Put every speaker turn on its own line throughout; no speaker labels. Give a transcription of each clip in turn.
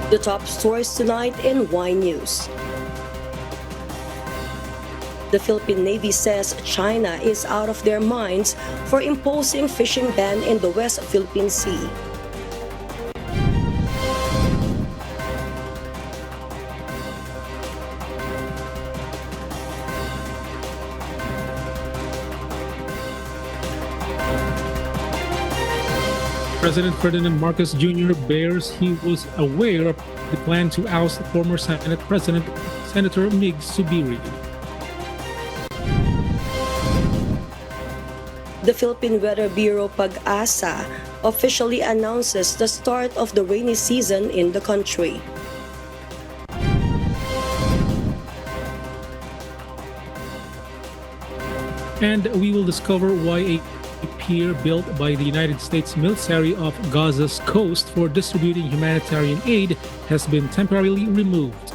The top stories tonight in Y News. The Philippine Navy says China is out of their minds for imposing fishing ban in the West Philippine Sea.
President Ferdinand Marcos Jr. bears he was aware of the plan to oust former Senate President Senator Mig Subiri.
The Philippine Weather Bureau PAGASA officially announces the start of the rainy season in the country.
And we will discover why a pier built by the United States military off Gaza's coast for distributing humanitarian aid has been temporarily removed.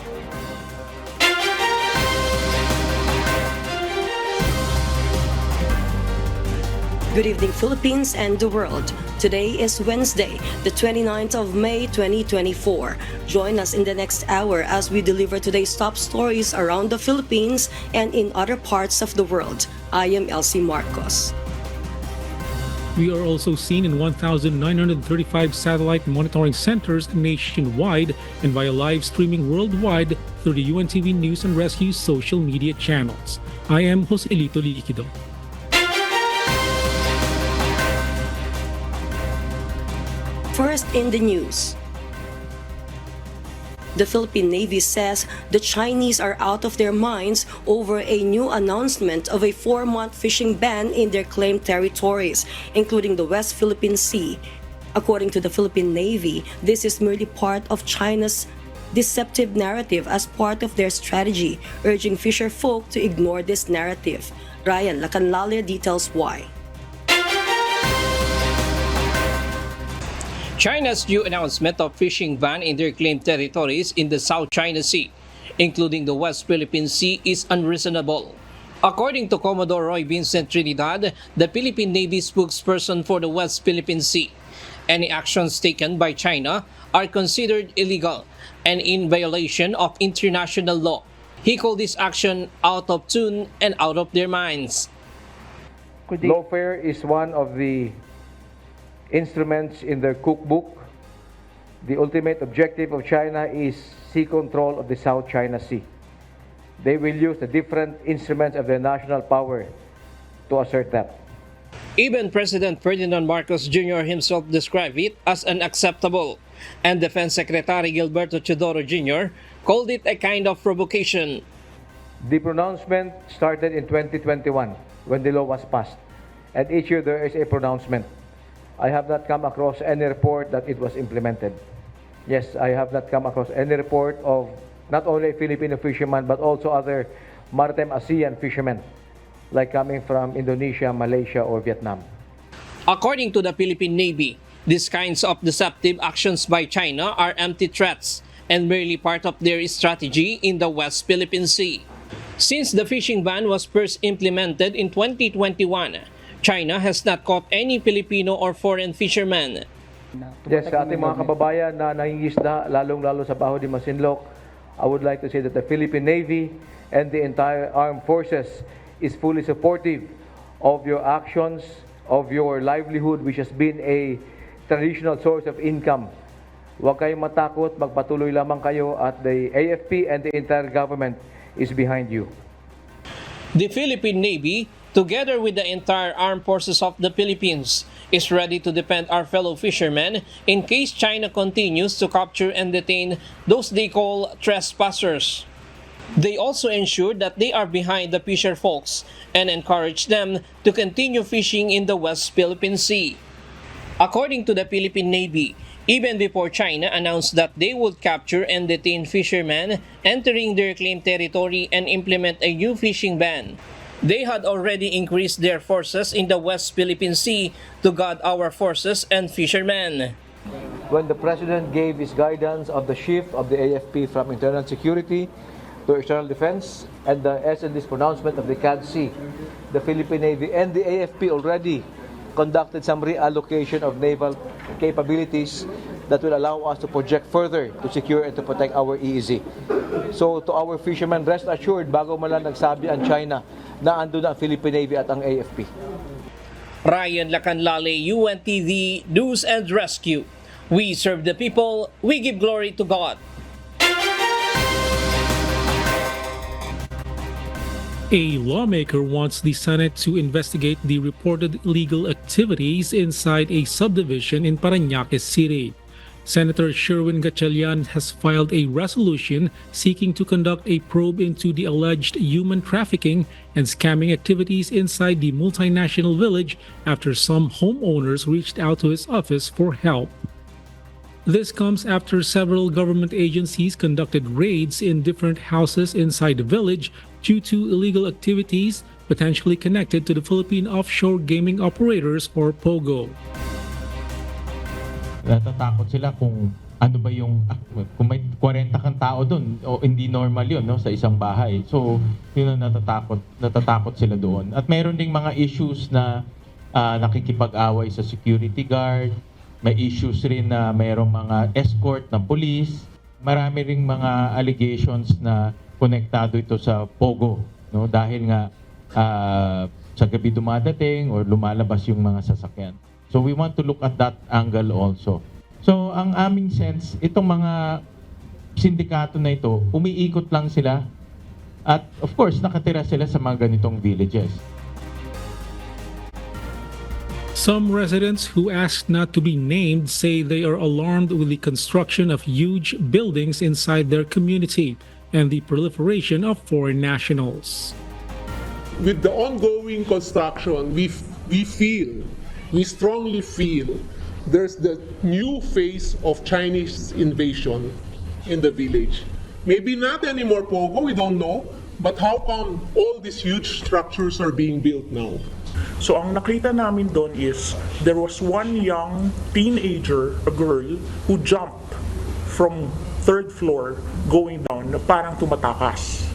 Good evening, Philippines and the world. Today is Wednesday, the 29th of May, 2024. Join us in the next hour as we deliver today's top stories around the Philippines and in other parts of the world. I am Elsie Marcos.
We are also seen in 1,935 satellite monitoring centers nationwide and via live streaming worldwide through the UNTV News and Rescue social media channels. I am Joselito Liquido.
First in the news. The Philippine Navy says the Chinese are out of their minds over a new announcement of a 4-month fishing ban in their claimed territories, including the West Philippine Sea. According to the Philippine Navy, this is merely part of China's deceptive narrative as part of their strategy, urging fisher folk to ignore this narrative. Ryan Lacanlalia details why.
China's new announcement of fishing ban in their claimed territories in the South China Sea, including the West Philippine Sea, is unreasonable. According to Commodore Roy Vincent Trinidad, the Philippine Navy spokesperson for the West Philippine Sea, any actions taken by China are considered illegal and in violation of international law. He called this action out of tune and out of their minds.
Lawfare is one of the instruments in their cookbook. The ultimate objective of China is sea control of the South China Sea. They will use the different instruments of their national power to assert that.
Even President Ferdinand Marcos Jr. himself described it as unacceptable, and Defense Secretary Gilberto Teodoro Jr. called it a kind of provocation.
The pronouncement started in 2021 when the law was passed, and each year there is a pronouncement. I have not come across any report that it was implemented. Yes, I have not come across any report of not only Filipino fishermen but also other maritime ASEAN fishermen, like coming from Indonesia, Malaysia, or Vietnam.
According to the Philippine Navy, these kinds of deceptive actions by China are empty threats and merely part of their strategy in the West Philippine Sea. Since the fishing ban was first implemented in 2021, China has not caught any Filipino or foreign fishermen.
Yes, sa ating mga kababayan na nangingisda, lalong-lalo sa Baho de Masinloc, I would like to say that the Philippine Navy and the entire armed forces is fully supportive of your actions, of your livelihood, which has been a traditional source of income. Huwag kayong matakot, magpatuloy lamang kayo at the AFP and the entire government is behind you.
The Philippine Navy, together with the entire armed forces of the Philippines, is ready to defend our fellow fishermen in case China continues to capture and detain those they call trespassers. They also ensure that they are behind the fisher folks and encourage them to continue fishing in the West Philippine Sea. According to the Philippine Navy, even before China announced that they would capture and detain fishermen entering their claimed territory and implement a new fishing ban, they had already increased their forces in the West Philippine Sea to guard our forces and fishermen.
When the President gave his guidance of the shift of the AFP from internal security to external defense and the SND's pronouncement of the CAD-C, the Philippine Navy and the AFP already conducted some reallocation of naval capabilities that will allow us to project further to secure and to protect our EEZ. So to our fishermen, rest assured, bago man lang nagsabi ang China na ando na ang Philippine Navy at ang AFP.
Ryan Lacanlale, UNTV News and Rescue. We serve the people, we give glory to God.
A lawmaker wants the Senate to investigate the reported illegal activities inside a subdivision in Parañaque City. Senator Sherwin Gatchalian has filed a resolution seeking to conduct a probe into the alleged human trafficking and scamming activities inside the multinational village after some homeowners reached out to his office for help. This comes after several government agencies conducted raids in different houses inside the village due to illegal activities potentially connected to the Philippine Offshore Gaming Operators or POGO.
Natatakot sila kung ano ba yung kung may 40 kang tao doon o hindi normal yun, no, sa isang bahay. So yun ang natatakot sila doon. At mayroon ding mga issues na nakikipag-away sa security guard. May issues rin na mayroong mga escort ng police. Marami ring mga allegations na konektado ito sa POGO, no, dahil nga sa gabi dumadating or lumalabas yung mga sasakyan. So we want to look at that angle also. So ang aming sense, itong mga sindikato na ito, umiikot lang sila at of course nakatira sila sa mga ganitong villages.
Some residents who asked not to be named say they are alarmed with the construction of huge buildings inside their community and the proliferation of foreign nationals.
With the ongoing construction, we strongly feel there's the new phase of Chinese invasion in the village. Maybe not anymore POGO, we don't know, but how come all these huge structures are being built now?
So ang nakita namin doon is there was one young teenager, a girl, who jumped from third floor going down na parang tumatakas.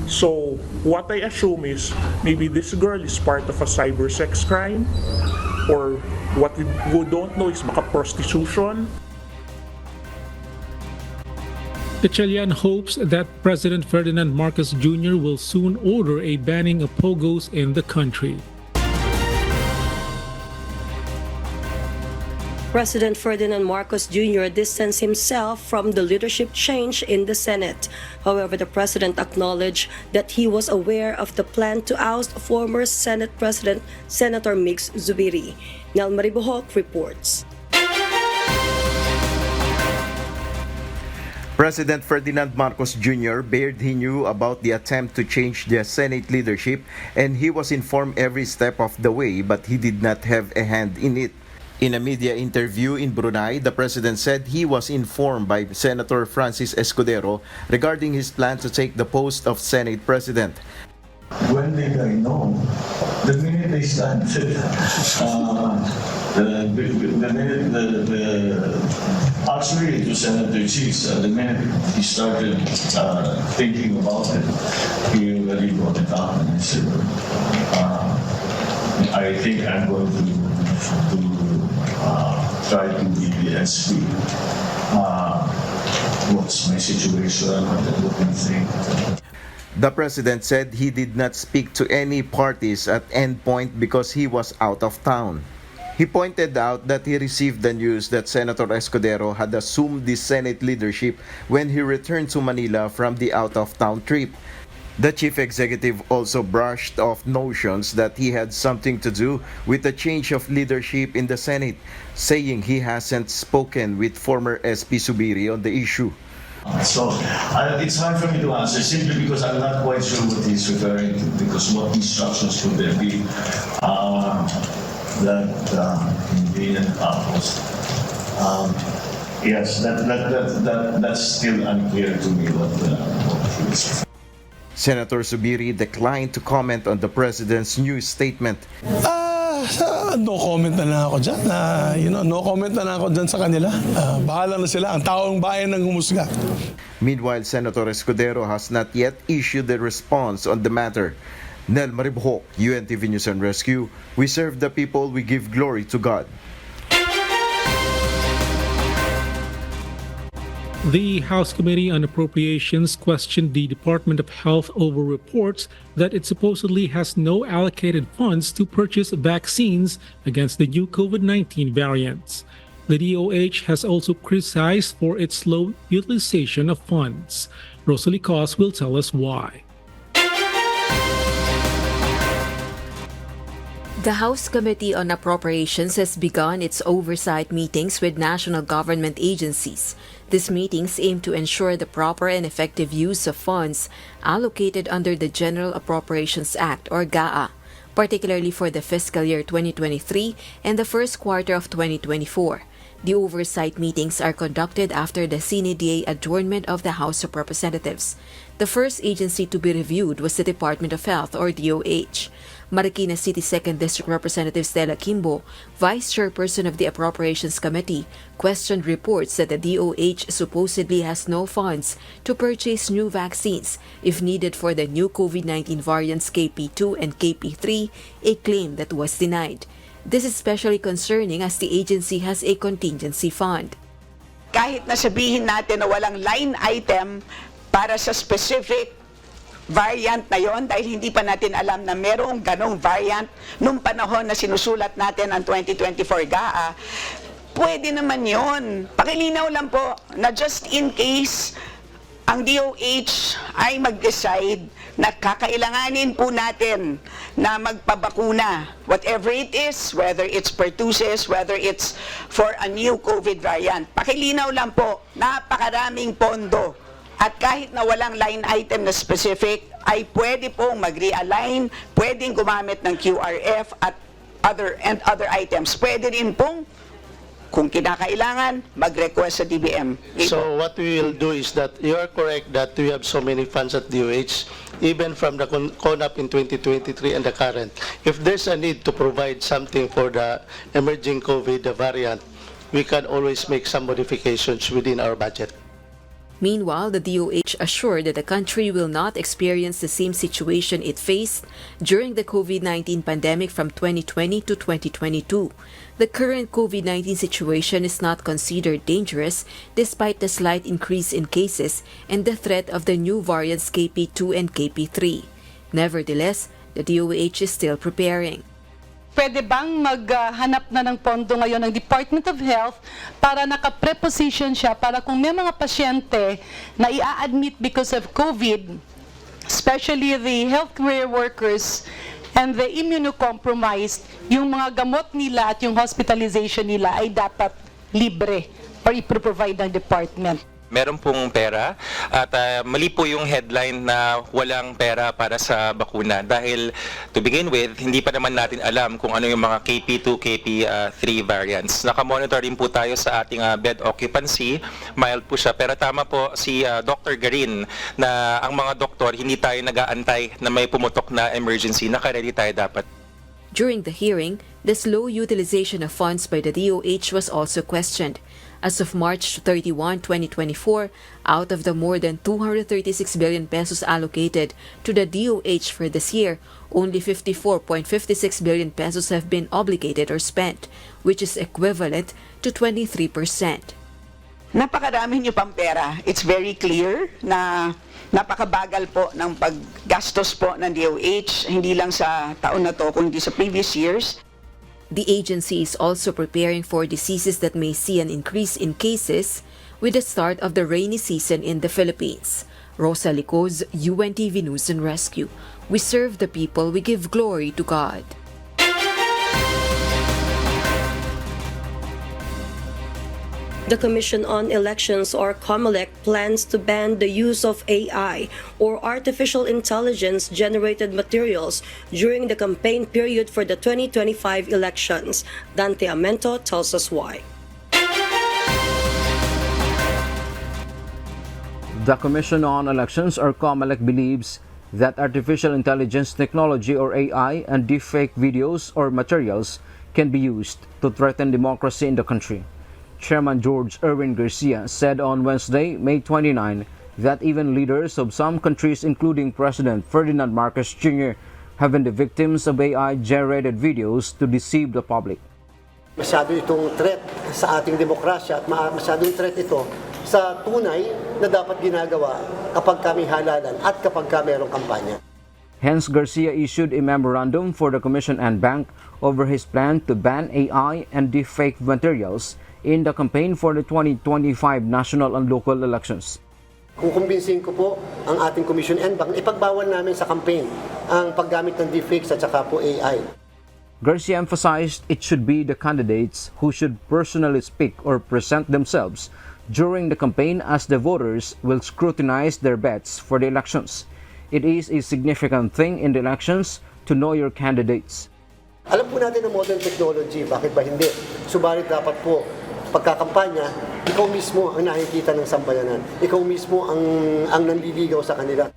So what I assume is maybe this girl is part of a cyber sex crime or what we don't know is baka prostitution.
Gatchalian hopes that President Ferdinand Marcos Jr. will soon order a banning of POGOs in the country.
President Ferdinand Marcos Jr. distanced himself from the leadership change in the Senate. However, the president acknowledged that he was aware of the plan to oust former Senate President Senator Mix Zubiri. Nel Maribohok reports.
President Ferdinand Marcos Jr. bared he knew about the attempt to change the Senate leadership and he was informed every step of the way, but he did not have a hand in it. In a media interview in Brunei, the president said he was informed by Senator Francis Escudero regarding his plan to take the post of Senate President.
When did I know? The minute they started, actually it was Senator Cheese, the minute he started thinking about it, he already brought it up and he said, I think I'm going to try to be the SP. What's my situation? What do you think?
The president said he did not speak to any parties at endpoint because he was out of town. He pointed out that he received the news that Senator Escudero had assumed the Senate leadership when he returned to Manila from the out-of-town trip. The chief executive also brushed off notions that he had something to do with the change of leadership in the Senate, saying he hasn't spoken with former SP Zubiri on the issue.
So it's hard for me to answer simply because I'm not quite sure what he's referring to, because what instructions could there be that convenient apples. Yes, that's still unclear to me what he is.
Senator Zubiri declined to comment on the president's new statement.
No comment na lang ako dyan. No comment na lang ako dyan sa kanila. Bahala na sila. Ang taong bayan ng humusga.
Meanwhile, Senator Escudero has not yet issued a response on the matter. Nel Maribohok, UNTV News and Rescue. We serve the people, we give glory to God.
The House Committee on Appropriations questioned the Department of Health over reports that it supposedly has no allocated funds to purchase vaccines against the new COVID-19 variants. The DOH has also criticized for its low utilization of funds. Rosalie Cos will tell us why.
The House Committee on Appropriations has begun its oversight meetings with national government agencies. These meetings aim to ensure the proper and effective use of funds allocated under the General Appropriations Act or GAA, particularly for the fiscal year 2023 and the first quarter of 2024. The oversight meetings are conducted after the sine die adjournment of the House of Representatives. The first agency to be reviewed was the Department of Health or DOH. Marikina City 2nd District Representative Stella Kimbo, Vice Chairperson of the Appropriations Committee, questioned reports that the DOH supposedly has no funds to purchase new vaccines if needed for the new COVID-19 variants KP2 and KP3, a claim that was denied. This is especially concerning as the agency has a contingency fund.
Kahit na sabihin natin na walang line item para sa specific variant na yon dahil hindi pa natin alam na merong ganong variant nung panahon na sinusulat natin ang 2024 GAA, pwede naman yon. Pakilinaw lang po na just in case ang DOH ay mag-decide na kakailanganin po natin na magpabakuna, whatever it is, whether it's pertussis, whether it's for a new COVID variant. Pakilinaw lang po, napakaraming pondo. At kahit na walang line item na specific, ay pwede pong mag-realign, pwedeng gumamit ng QRF at other items. Pwede rin pong, kung kinakailangan, mag-request sa DBM.
So what we will do is that you are correct that we have so many funds at DOH, even from the CONAP in 2023 and the current. If there's a need to provide something for the emerging COVID variant, we can always make some modifications within our budget.
Meanwhile, the DOH assured that the country will not experience the same situation it faced during the COVID-19 pandemic from 2020 to 2022. The current COVID-19 situation is not considered dangerous despite the slight increase in cases and the threat of the new variants KP2 and KP3. Nevertheless, the DOH is still preparing.
Pwede bang maghanap na ng pondo ngayon ng Department of Health para naka-preposition siya para kung may mga pasyente na i-admit because of COVID, especially the healthcare workers and the immunocompromised, yung mga gamot nila at yung hospitalization nila ay dapat libre or i-provide ng department.
Meron pong pera at mali po yung headline na walang pera para sa bakuna dahil to begin with, hindi pa naman natin alam kung ano yung mga KP2, KP3 variants. Nakamonitor rin po tayo sa ating bed occupancy, mild po siya. Pero tama po si Dr. Garin na ang mga doktor hindi tayo nag-aantay na may pumutok na emergency. Naka-ready tayo dapat.
During the hearing, the slow utilization of funds by the DOH was also questioned. As of March 31, 2024, out of the more than 236 billion pesos allocated to the DOH for this year, only 54.56 billion pesos have been obligated or spent, which is equivalent to 23%.
Napakarami niyo pang pera. It's very clear na napakabagal po ng paggastos po ng DOH, hindi lang sa taon na to, kundi sa previous years.
The agency is also preparing for diseases that may see an increase in cases with the start of the rainy season in the Philippines. Rosalie Cos, UNTV News and Rescue. We serve the people, we give glory to God.
The Commission on Elections, or COMELEC, plans to ban the use of AI, or artificial intelligence-generated materials, during the campaign period for the 2025 elections. Dante Amento tells us why.
The Commission on Elections, or COMELEC, believes that artificial intelligence technology, or AI, and deepfake videos or materials can be used to threaten democracy in the country. Chairman George Erwin Garcia said on Wednesday, May 29, that even leaders of some countries, including President Ferdinand Marcos Jr., have been the victims of AI-generated videos to deceive the public.
Masyado itong threat sa ating demokrasya at masyadong threat ito sa tunay na dapat ginagawa kapag kami halalan at kapag mayroong kampanya.
Hence, Garcia issued a memorandum for the Commission and Bank over his plan to ban AI and deepfake materials in the campaign for the 2025 national and local elections.
Kukumbinsin ko po ang ating Commission and Bank, ipagbawal namin sa campaign ang paggamit ng deepfakes at saka po AI.
Garcia emphasized it should be the candidates who should personally speak or present themselves during the campaign, as the voters will scrutinize their bets for the elections. It is a significant thing in the elections to know your candidates.
Alam po natin ang modern technology, bakit ba hindi? Subalit dapat po, pagkakampanya, ikaw mismo ang nakikita ng sambayanan. Ikaw mismo ang nanliligaw sa kanila.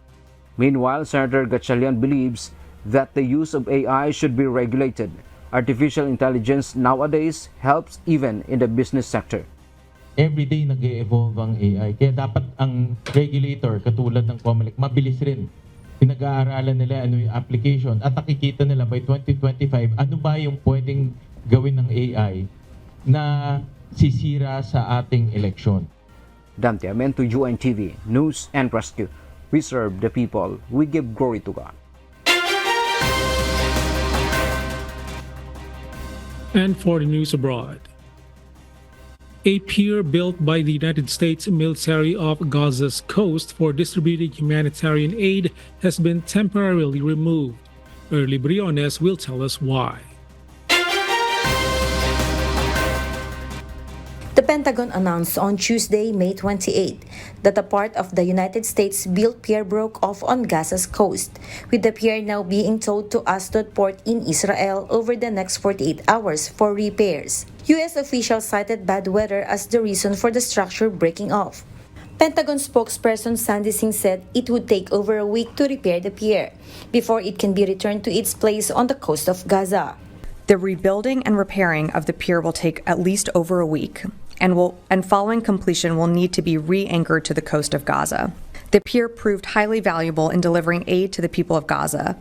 Meanwhile, Senator Gatchalian believes that the use of AI should be regulated. Artificial intelligence nowadays helps even in the business sector.
Everyday nag-e-evolve ang AI. Kaya dapat ang regulator, katulad ng COMELEC, mabilis rin. Pinag-aaralan nila ano yung application at nakikita nila by 2025 ano ba yung pwedeng gawin ng AI na sisira sa ating eleksyon.
Dante Amento, UNTV, News and Rescue. We serve the people. We give glory to God.
And for the news abroad. A pier built by the United States military off Gaza's coast for distributing humanitarian aid has been temporarily removed. Early Briones will tell us why.
The Pentagon announced on Tuesday, May 28, that a part of the United States-built pier broke off on Gaza's coast, with the pier now being towed to Ashdod port in Israel over the next 48 hours for repairs. U.S. officials cited bad weather as the reason for the structure breaking off. Pentagon spokesperson Sandy Singh said it would take over a week to repair the pier before it can be returned to its place on the coast of Gaza.
The rebuilding and repairing of the pier will take at least over a week, and following completion will need to be re-anchored to the coast of Gaza. The pier proved highly valuable in delivering aid to the people of Gaza.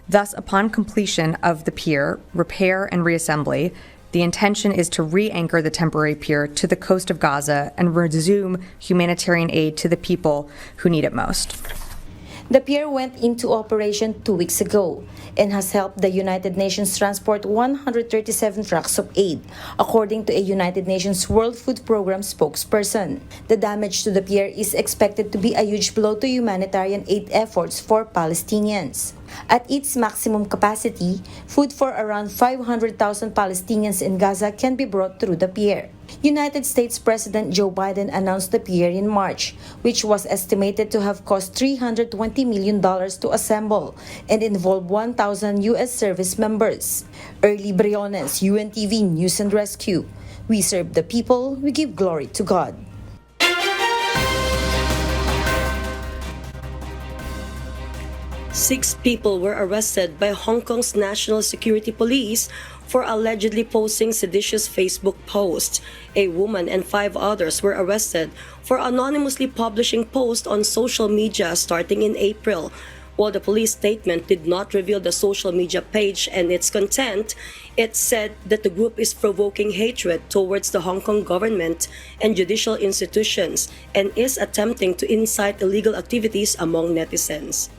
Thus, upon completion of the pier, repair and reassembly, the intention is to re-anchor the temporary pier to the coast of Gaza and resume humanitarian aid to the people who need it most.
The pier went into operation 2 weeks ago and has helped the United Nations transport 137 trucks of aid, according to a United Nations World Food Program spokesperson. The damage to the pier is expected to be a huge blow to humanitarian aid efforts for Palestinians. At its maximum capacity, food for around 500,000 Palestinians in Gaza can be brought through the pier. United States President Joe Biden announced the pier in March, which was estimated to have cost $320 million to assemble and involve 1,000 U.S. service members. Early Briones, UNTV News and Rescue. We serve the people, we give glory to God.
Six people were arrested by Hong Kong's National Security Police for allegedly posting seditious Facebook posts. A woman and 5 others were arrested for anonymously publishing posts on social media starting in April. While the police statement did not reveal the social media page and its content, it said that the group is provoking hatred towards the Hong Kong government and judicial institutions and is attempting to incite illegal activities among netizens.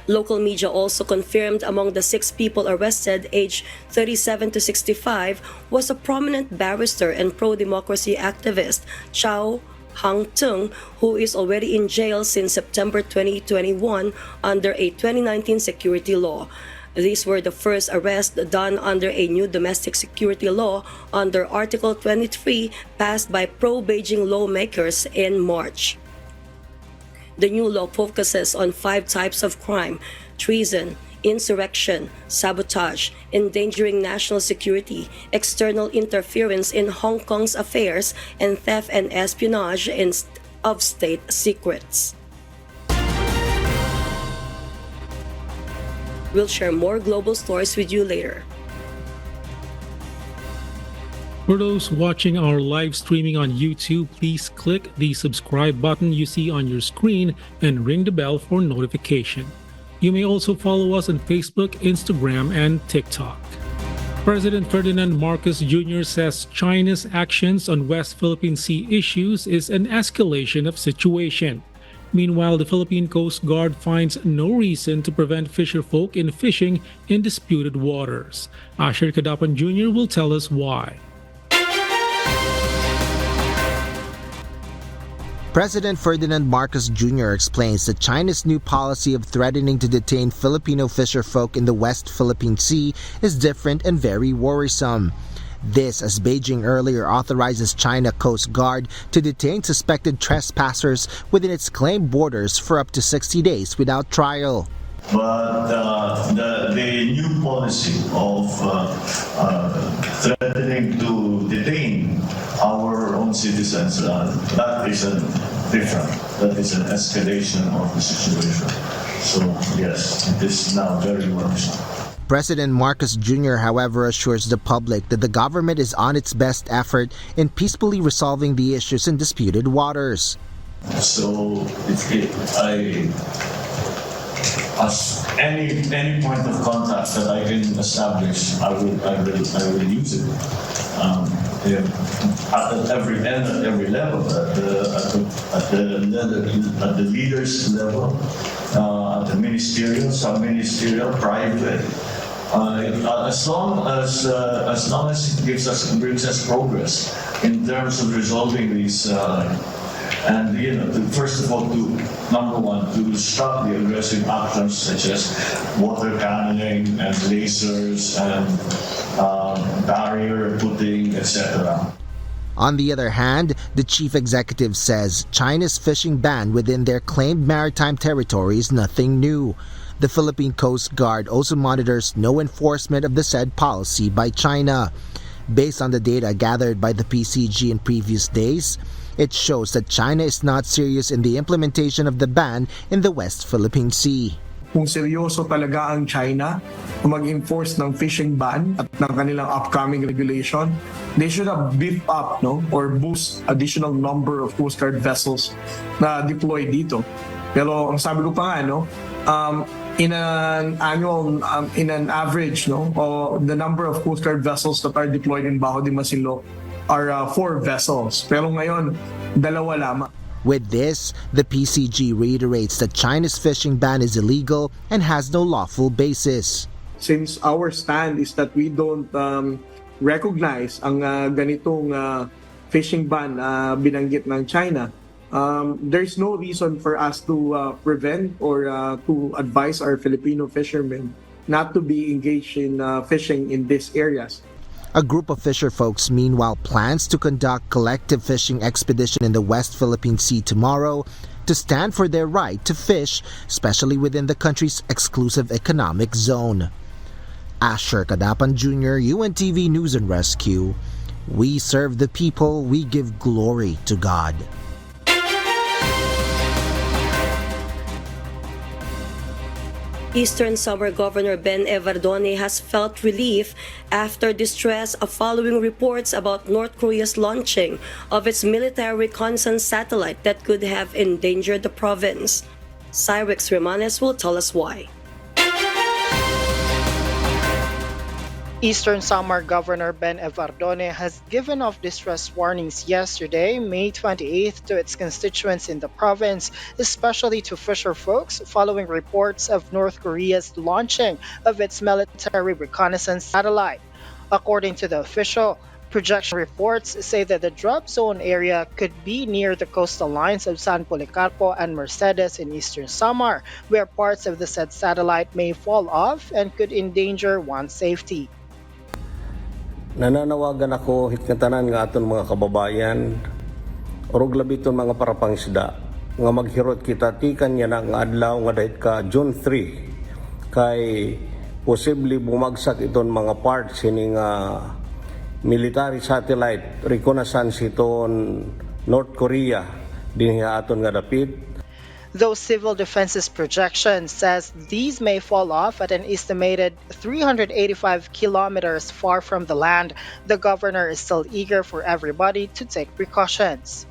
Local media also confirmed among the 6 people arrested, aged 37 to 65, was a prominent barrister and pro-democracy activist, Chow Hang-tung, who is already in jail since September 2021 under a 2019 security law. These were the first arrests done under a new domestic security law under Article 23 passed by pro-Beijing lawmakers in March. The new law focuses on 5 types of crime: treason, insurrection, sabotage, endangering national security, external interference in Hong Kong's affairs, and theft and espionage of state secrets. We'll share more global stories with you later.
For those watching our live streaming on YouTube, please click the subscribe button you see on your screen and ring the bell for notification. You may also follow us on Facebook, Instagram, and TikTok. President Ferdinand Marcos Jr. says China's actions on West Philippine Sea issues is an escalation of situation. Meanwhile, the Philippine Coast Guard finds no reason to prevent fisherfolk in fishing in disputed waters. Asher Kadapan Jr. will tell us why.
President Ferdinand Marcos Jr. explains that China's new policy of threatening to detain Filipino fisherfolk in the West Philippine Sea is different and very worrisome. This as Beijing earlier authorizes China Coast Guard to detain suspected trespassers within its claimed borders for up to 60 days without trial.
But the new policy of threatening to detain our own citizens, that is different. That is an escalation of the situation. So yes, it is now very worrisome.
President Marcos Jr., however, assures the public that the government is on its best effort in peacefully resolving the issues in disputed waters.
So as any point of contact that I can establish, I will use it. At every level, at the leaders level, at the ministerial, sub-ministerial, private. As long as it brings us progress in terms of resolving these. And first of all, number one, to stop the aggressive actions such as water cannoning and lasers and barrier putting, etc.
On the other hand, the chief executive says China's fishing ban within their claimed maritime territory is nothing new. The Philippine Coast Guard also monitors no enforcement of the said policy by China. Based on the data gathered by the PCG in previous days, it shows that China is not serious in the implementation of the ban in the West Philippine Sea.
Kung seryoso talaga ang China mag-enforce ng fishing ban at ng kanilang upcoming regulation, they should have beefed up or boost additional number of Coast Guard vessels na deployed dito. Pero ang sabi ko pa nga, in an average, the number of Coast Guard vessels that are deployed in Bajo de Masinloc are 4 vessels. Pero ngayon, 2 lamang.
With this, the PCG reiterates that China's fishing ban is illegal and has no lawful basis.
Since our stand is that we don't recognize ang ganitong fishing ban binanggit ng China, there's no reason for us to prevent or to advise our Filipino fishermen not to be engaged in fishing in these areas.
A group of fisherfolks meanwhile plans to conduct collective fishing expedition in the West Philippine Sea tomorrow to stand for their right to fish, especially within the country's exclusive economic zone. Asher Kadapan Jr., UNTV News and Rescue. We serve the people, we give glory to God.
Eastern Samar Governor Ben Evardone has felt relief after distress following reports about North Korea's launching of its military reconnaissance satellite that could have endangered the province. Cyrix Romanes will tell us why.
Eastern Samar Governor Ben Evardone has given off distress warnings yesterday, May 28th, to its constituents in the province, especially to fisher folks, following reports of North Korea's launching of its military reconnaissance satellite. According to the official, projection reports say that the drop zone area could be near the coastal lines of San Policarpo and Mercedes in Eastern Samar, where parts of the said satellite may fall off and could endanger one's safety.
Nananawagan ako hiknatanan nga aton mga kababayan orog labiton mga parapangsda nga maghirot kita tikan niya na nga adlaw nga dahil ka June 3 kay posible bumagsak iton mga parts ini nga military satellite reconnaissance iton North Korea dinhi aton nga dapit.
Though Civil Defense's projection says these may fall off at an estimated 385 kilometers far from the land, the governor is still eager for everybody to take precautions.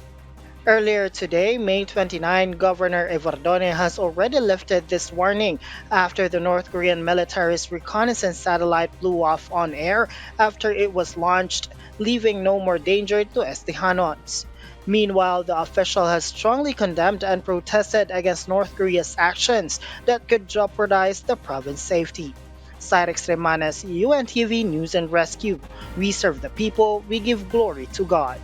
Earlier today, May 29, Governor Evardone has already lifted this warning after the North Korean military's reconnaissance satellite blew off on air after it was launched, leaving no more danger to Estejanos. Meanwhile, the official has strongly condemned and protested against North Korea's actions that could jeopardize the province's safety. Cyrix Remanes, UNTV News and Rescue. We serve the people, we give glory to God.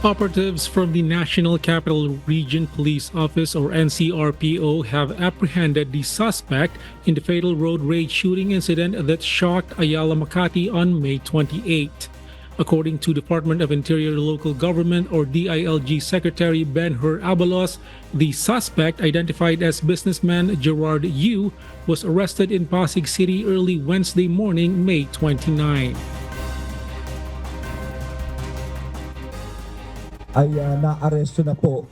Operatives from the National Capital Region Police Office or NCRPO have apprehended the suspect in the fatal road rage shooting incident that shocked Ayala, Makati on May 28. According to Department of Interior Local Government or DILG Secretary Ben-Hur Abalos, the suspect, identified as businessman Gerard Yu, was arrested in Pasig City early Wednesday morning, May 29.
Ay naaresto na po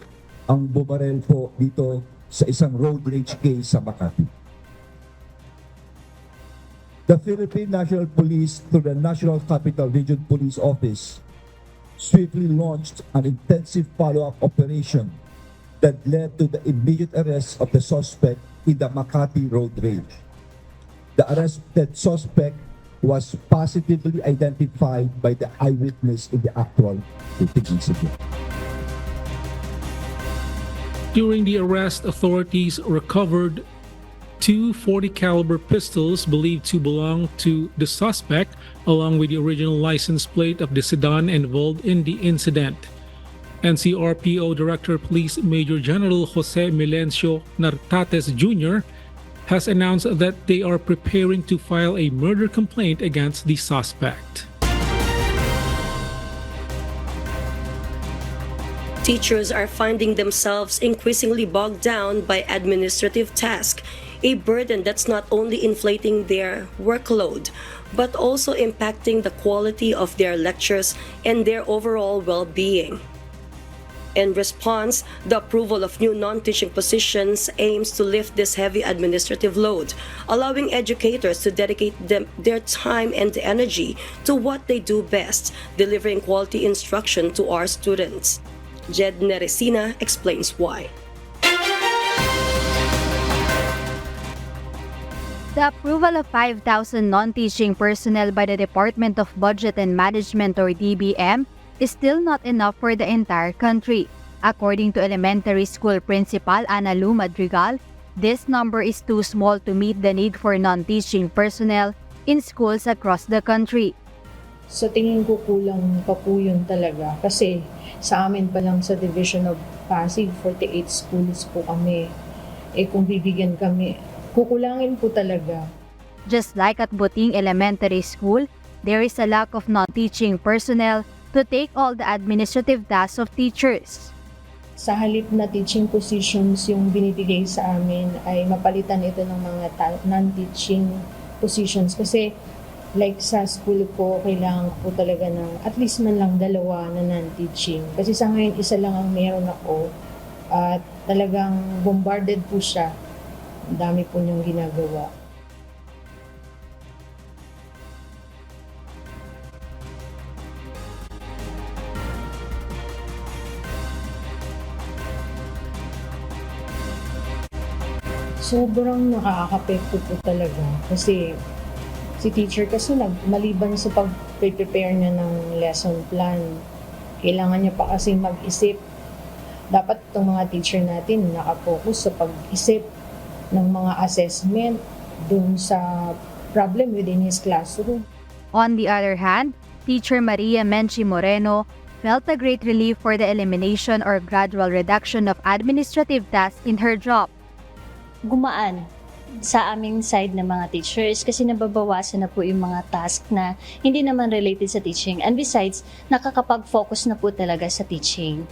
ang bumarel po dito sa isang road rage case sa Makati. The Philippine National Police through the National Capital Region Police Office swiftly launched an intensive follow-up operation that led to the immediate arrest of the suspect in the Makati road rage. The arrested suspect was positively identified by the eyewitness in the actual shooting incident.
During the arrest, authorities recovered two .40 caliber pistols believed to belong to the suspect, along with the original license plate of the sedan involved in the incident. NCRPO Director Police Major General Jose Milencio Nartates Jr. has announced that they are preparing to file a murder complaint against the suspect.
Teachers are finding themselves increasingly bogged down by administrative tasks, a burden that's not only inflating their workload, but also impacting the quality of their lectures and their overall well-being. In response, the approval of new non-teaching positions aims to lift this heavy administrative load, allowing educators to dedicate their time and energy to what they do best, delivering quality instruction to our students. Jed Neresina explains why.
The approval of 5,000 non-teaching personnel by the Department of Budget and Management or DBM is still not enough for the entire country. According to elementary school principal Ana Lu Madrigal, this number is too small to meet the need for non-teaching personnel in schools across the country.
Sa tingin ko kulang pa po yun talaga kasi sa amin pa lang sa Division of Pasig, 48 schools po kami. Kung bibigyan kami, kukulangin po talaga.
Just like at Buting Elementary School, there is a lack of non-teaching personnel to take all the administrative tasks of teachers.
Sa halip na teaching positions yung binibigay sa amin ay mapalitan ito ng mga non-teaching positions kasi like sa school ko, kailangan po talaga ng at least man lang 2 na non-teaching. Kasi sa ngayon, isa lang ang meron ako at talagang bombarded po siya. Ang dami po niyang ginagawa. Sobrang nakaka-apekto po talaga kasi si teacher kasi maliban sa pag-prepare niya ng lesson plan, kailangan niya pa kasi mag-isip. Dapat itong mga teacher natin nakapokus sa pag-isip ng mga assessment dun sa problem within his classroom.
On the other hand, Teacher Maria Menchi Moreno felt a great relief for the elimination or gradual reduction of administrative tasks in her job.
Gumaan sa aming side ng mga teachers kasi nababawasan na po yung mga task na hindi naman related sa teaching. And besides, nakakapag-focus na po talaga sa teaching.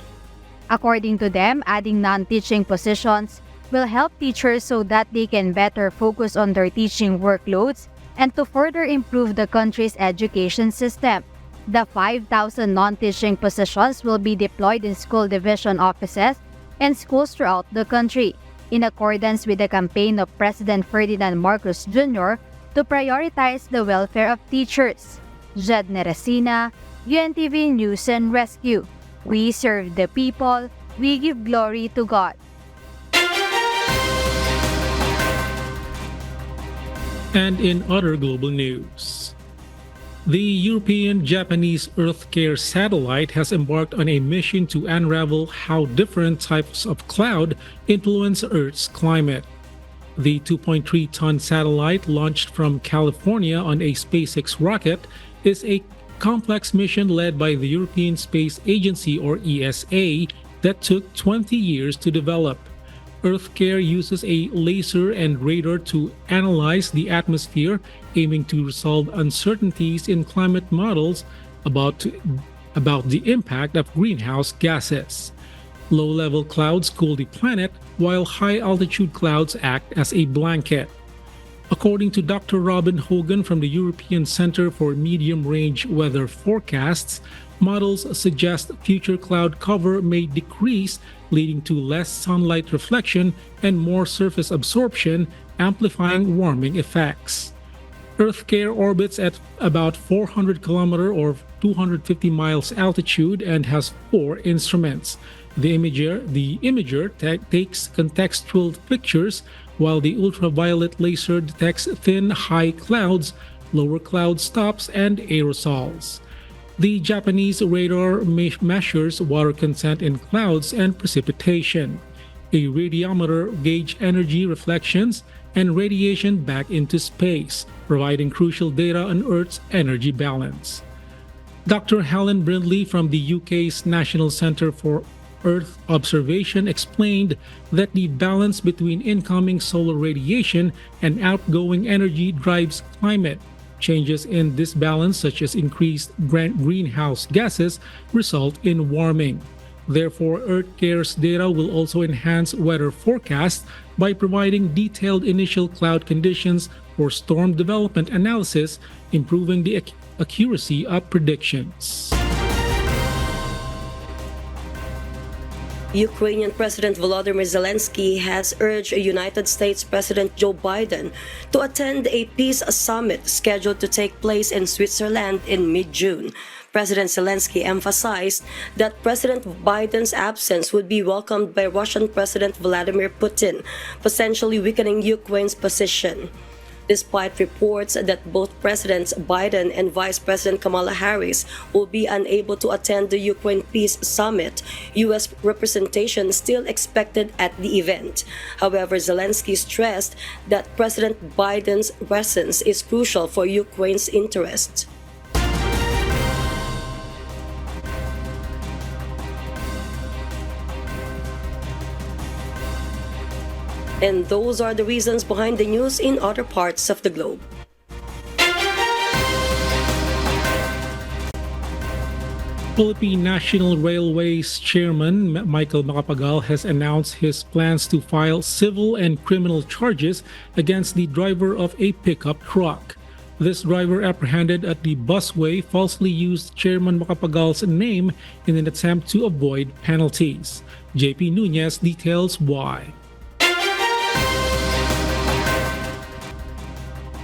According to them, adding non-teaching positions will help teachers so that they can better focus on their teaching workloads and to further improve the country's education system. The 5,000 non-teaching positions will be deployed in school division offices and schools throughout the country, in accordance with the campaign of President Ferdinand Marcos Jr. to prioritize the welfare of teachers. Jed Neresina, UNTV News and Rescue. We serve the people, we give glory to God.
And in other global news, the European-Japanese Earth Care satellite has embarked on a mission to unravel how different types of cloud influence Earth's climate. The 2.3-ton satellite, launched from California on a SpaceX rocket, is a complex mission led by the European Space Agency, or ESA, that took 20 years to develop. EarthCare uses a laser and radar to analyze the atmosphere, aiming to resolve uncertainties in climate models about the impact of greenhouse gases. Low-level clouds cool the planet, while high-altitude clouds act as a blanket. According to Dr. Robin Hogan from the European Center for Medium-Range Weather Forecasts, models suggest future cloud cover may decrease, leading to less sunlight reflection and more surface absorption, amplifying warming effects. EarthCare orbits at about 400 km or 250 miles altitude and has 4 instruments. The imager takes contextual pictures, while the ultraviolet laser detects thin, high clouds, lower cloud stops, and aerosols. The Japanese radar measures water content in clouds and precipitation. A radiometer gauges energy reflections and radiation back into space, providing crucial data on Earth's energy balance. Dr. Helen Brindley from the UK's National Centre for Earth Observation explained that the balance between incoming solar radiation and outgoing energy drives climate. Changes in this balance, such as increased greenhouse gases, result in warming. Therefore, EarthCare's data will also enhance weather forecasts by providing detailed initial cloud conditions for storm development analysis, improving the accuracy of predictions.
Ukrainian President Volodymyr Zelensky has urged United States President Joe Biden to attend a peace summit scheduled to take place in Switzerland in mid-June. President Zelensky emphasized that President Biden's absence would be welcomed by Russian President Vladimir Putin, potentially weakening Ukraine's position. Despite reports that both Presidents Biden and Vice President Kamala Harris will be unable to attend the Ukraine Peace Summit, U.S. representation is still expected at the event. However, Zelensky stressed that President Biden's presence is crucial for Ukraine's interests. And those are the reasons behind the news in other parts of the globe.
Philippine National Railways Chairman Michael Macapagal has announced his plans to file civil and criminal charges against the driver of a pickup truck. This driver, apprehended at the busway, falsely used Chairman Macapagal's name in an attempt to avoid penalties. JP Nunez details why.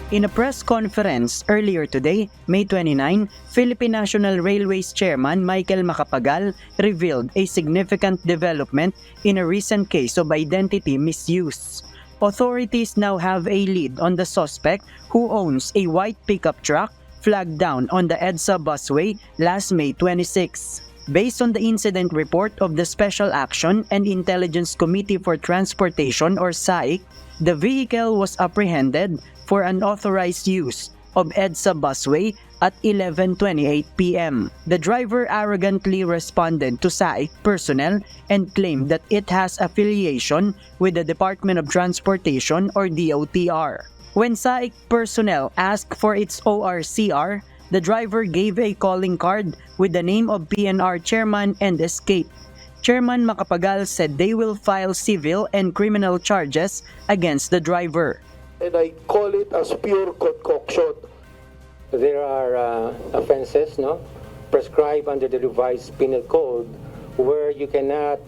In a press conference earlier today, May 29, Philippine National Railways Chairman Michael Macapagal revealed a significant development in a recent case of identity misuse. Authorities now have a lead on the suspect who owns a white pickup truck flagged down on the EDSA busway last May 26. Based on the incident report of the Special Action and Intelligence Committee for Transportation, or SAIC, the vehicle was apprehended for unauthorized use of EDSA busway at 11:28 p.m. The driver arrogantly responded to SAIC personnel and claimed that it has affiliation with the Department of Transportation, or DOTR. When SAIC personnel asked for its ORCR, the driver gave a calling card with the name of PNR chairman and escaped. Chairman Macapagal said they will file civil and criminal charges against the driver.
And I call it as pure concoction. There are offenses, prescribed under the revised penal code, where you cannot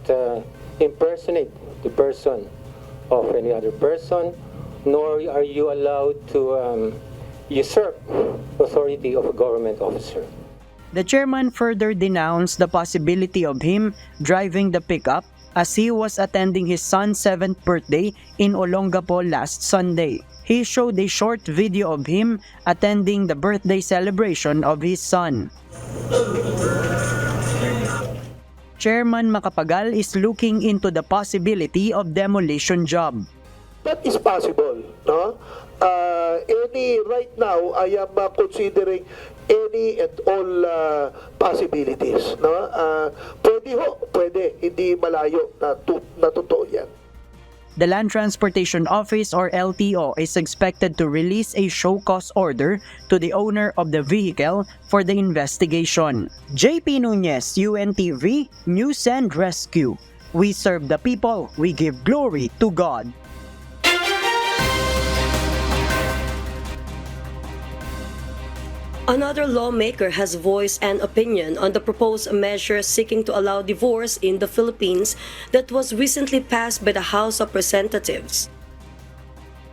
impersonate the person of any other person, nor are you allowed to usurp authority of a government officer.
The chairman further denounced the possibility of him driving the pickup as he was attending his son's 7th birthday in Olongapo last Sunday. He showed a short video of him attending the birthday celebration of his son. Chairman Macapagal is looking into the possibility of demolition job.
That is possible, no? Right now, I am considering any and all possibilities, no? Pwede, hindi malayo na totoo yan.
The Land Transportation Office or LTO is expected to release a show cause order to the owner of the vehicle for the investigation. JP Nunez, UNTV, News and Rescue. We serve the people, we give glory to God.
Another lawmaker has voiced an opinion on the proposed measure seeking to allow divorce in the Philippines that was recently passed by the House of Representatives.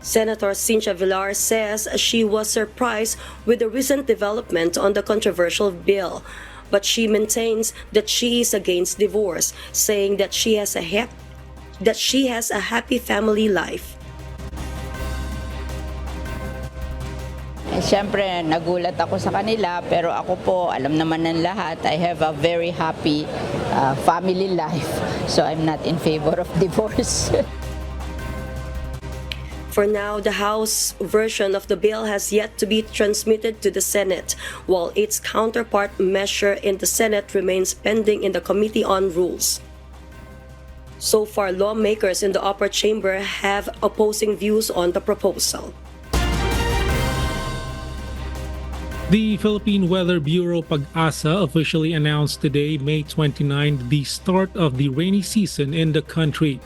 Senator Cynthia Villar says she was surprised with the recent development on the controversial bill, but she maintains that she is against divorce, saying that she has a happy family life.
Siyempre, nagulat ako sa kanila, pero ako po, alam naman ng lahat, I have a very happy family life. So I'm not in favor of divorce.
For now, the House version of the bill has yet to be transmitted to the Senate, while its counterpart measure in the Senate remains pending in the Committee on Rules. So far, lawmakers in the upper chamber have opposing views on the proposal.
The Philippine Weather Bureau PAGASA officially announced today, May 29, the start of the rainy season in the country.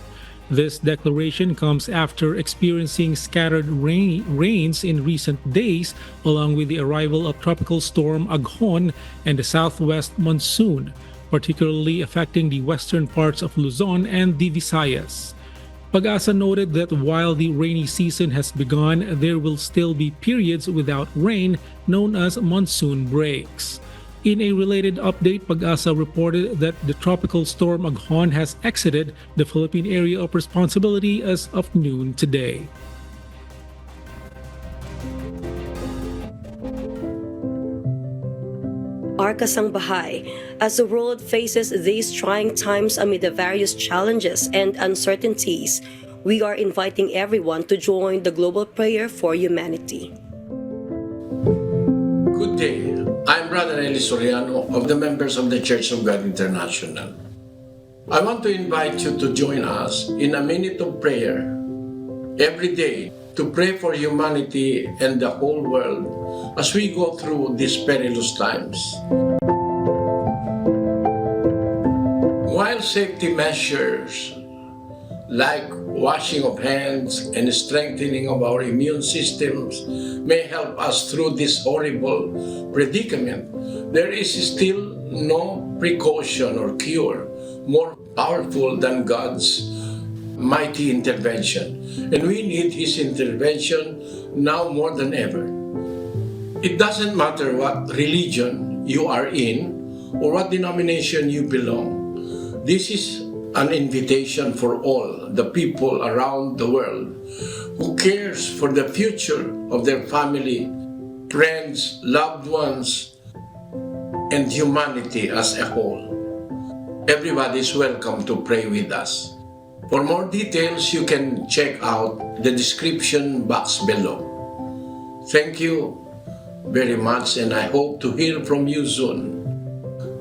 This declaration comes after experiencing scattered rains in recent days, along with the arrival of Tropical Storm Aghon and the southwest monsoon, particularly affecting the western parts of Luzon and the Visayas. PAGASA noted that while the rainy season has begun, there will still be periods without rain, known as monsoon breaks. In a related update, PAGASA reported that the tropical storm Aghon has exited the Philippine area of responsibility as of noon today.
Arkasang Bahay, as the world faces these trying times amid the various challenges and uncertainties, we are inviting everyone to join the global prayer for humanity.
Good day. I'm Brother Eli Soriano of the members of the Church of God International. I want to invite you to join us in a minute of prayer every day to pray for humanity and the whole world as we go through these perilous times. While safety measures like washing of hands and strengthening of our immune systems may help us through this horrible predicament, there is still no precaution or cure more powerful than God's mighty intervention. And we need His intervention now more than ever. It doesn't matter what religion you are in or what denomination you belong. This is an invitation for all the people around the world who cares for the future of their family, friends, loved ones, and humanity as a whole. Everybody is welcome to pray with us. For more details, you can check out the description box below. Thank you very much, and I hope to hear from you soon.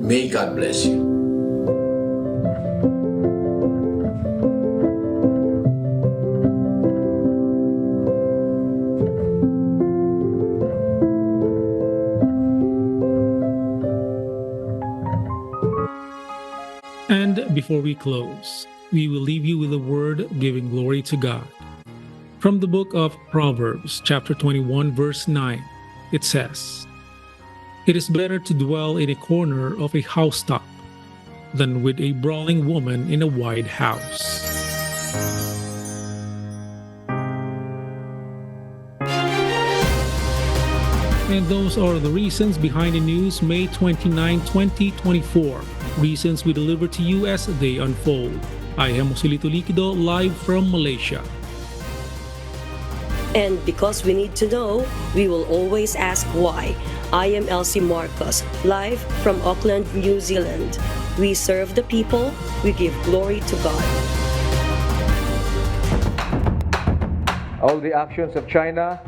May God bless you.
And before we close, we will leave you with a word giving glory to God. From the book of Proverbs, chapter 21, verse 9, it says, "It is better to dwell in a corner of a housetop than with a brawling woman in a wide house." And those are the reasons behind the news, May 29, 2024. Reasons we deliver to you as they unfold. I am Joselito Liquido, live from Malaysia.
And because we need to know, we will always ask why. I am Elsie Marcos, live from Auckland, New Zealand. We serve the people, we give glory to God.
All the actions of China,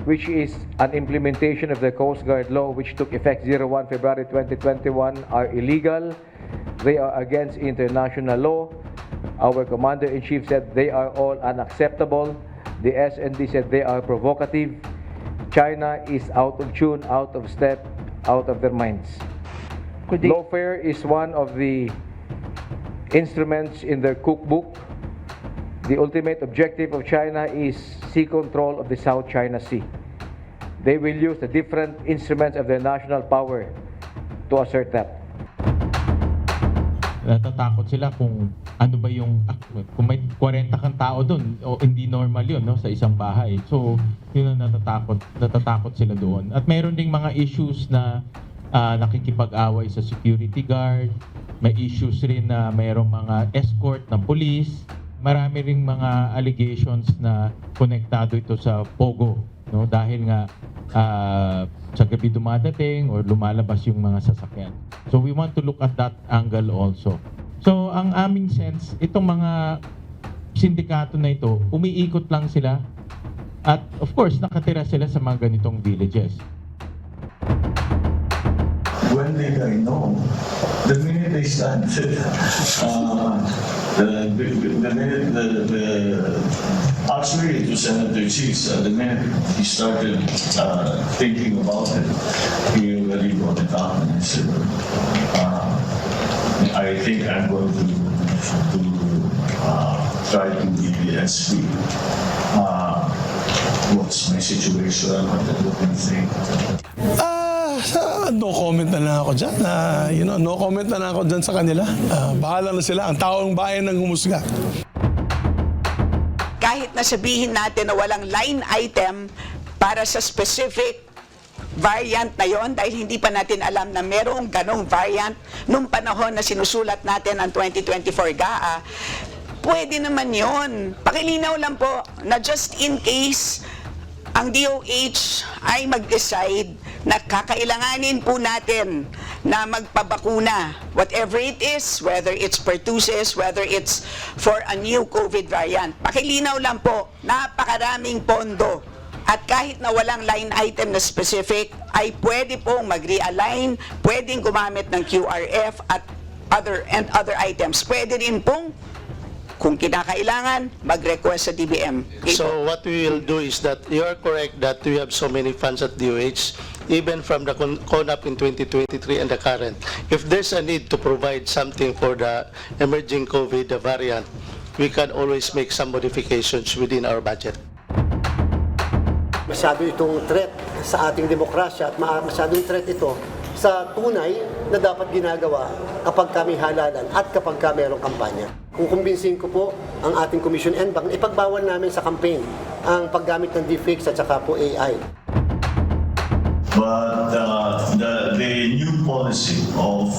which is an implementation of the Coast Guard law which took effect 01 February 2021, are illegal. They are against international law. Our Commander-in-Chief said they are all unacceptable. The SND said they are provocative. China is out of tune, out of step, out of their minds. Lawfare is one of the instruments in their cookbook. The ultimate objective of China is sea control of the South China Sea. They will use the different instruments of their national power to assert that.
Natatakot sila kung ano ba yung kung may 40 kang tao doon o hindi normal yun, no, sa isang bahay. So yun ang natatakot sila doon. At mayroon ding mga issues na nakikipag-away sa security guard. May issues rin na mayroong mga escort ng police. Marami ring mga allegations na konektado ito sa Pogo, no, dahil nga sa gabi dumadating or lumalabas yung mga sasakyan. So we want to look at that angle also. So ang aming sense, itong mga sindikato na ito, umiikot lang sila at of course nakatira sila sa mga ganitong villages.
When did I know? The minute they started, actually it was Senator Cheese, the minute he started thinking about it, he already brought it up and he said, I think I'm going to try to be the SP. What's my situation? What do you think?
No comment na lang ako dyan. No comment na lang ako dyan sa kanila. Bahala na sila. Ang taong bayan ang humusga.
Kahit na sabihin natin na walang line item para sa specific variant na yon, dahil hindi pa natin alam na merong ganong variant nung panahon na sinusulat natin ang 2024 GAA, pwede naman yon. Pakilinaw lang po na just in case ang DOH ay mag-decide na kakailanganin po natin na magpabakuna, whatever it is, whether it's pertussis, whether it's for a new COVID variant. Pakilinaw lang po, napakaraming pondo. At kahit na walang line item na specific, ay pwede pong mag-realign, pwedeng gumamit ng QRF at other items. Pwede rin pong, kung kinakailangan, mag-request sa DBM.
So what we will do is that you are correct that we have so many funds at DOH, even from the CONAP in 2023 and the current. If there's a need to provide something for the emerging COVID variant, we can always make some modifications within our budget.
Masyado itong threat sa ating demokrasya at masyadong threat ito sa tunay na dapat ginagawa kapag kami halalan at kapag mayroong kampanya. Kung kumbinsin ko po ang ating Commission NBank, ipagbawal namin sa campaign ang paggamit ng deepfakes at saka po AI.
But the new policy of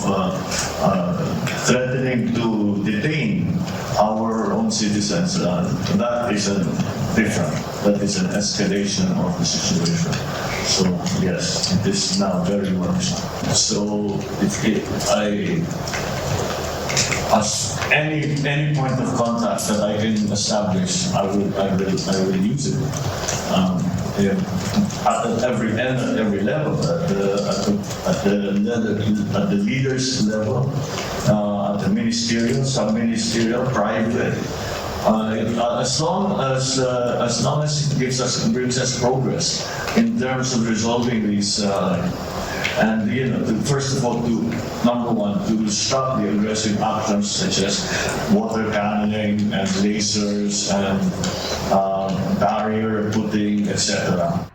threatening to detain our own citizens, that is different. That is an escalation of the situation. So yes, it is now very much. So as any point of contact that I can establish, I will use it. At every level, at the leaders level, at the ministerial, sub-ministerial, private. As long as it brings us progress in terms of resolving these, and first of all, number one, to stop the aggressive actions such as water cannoning and lasers and barrier putting, etc.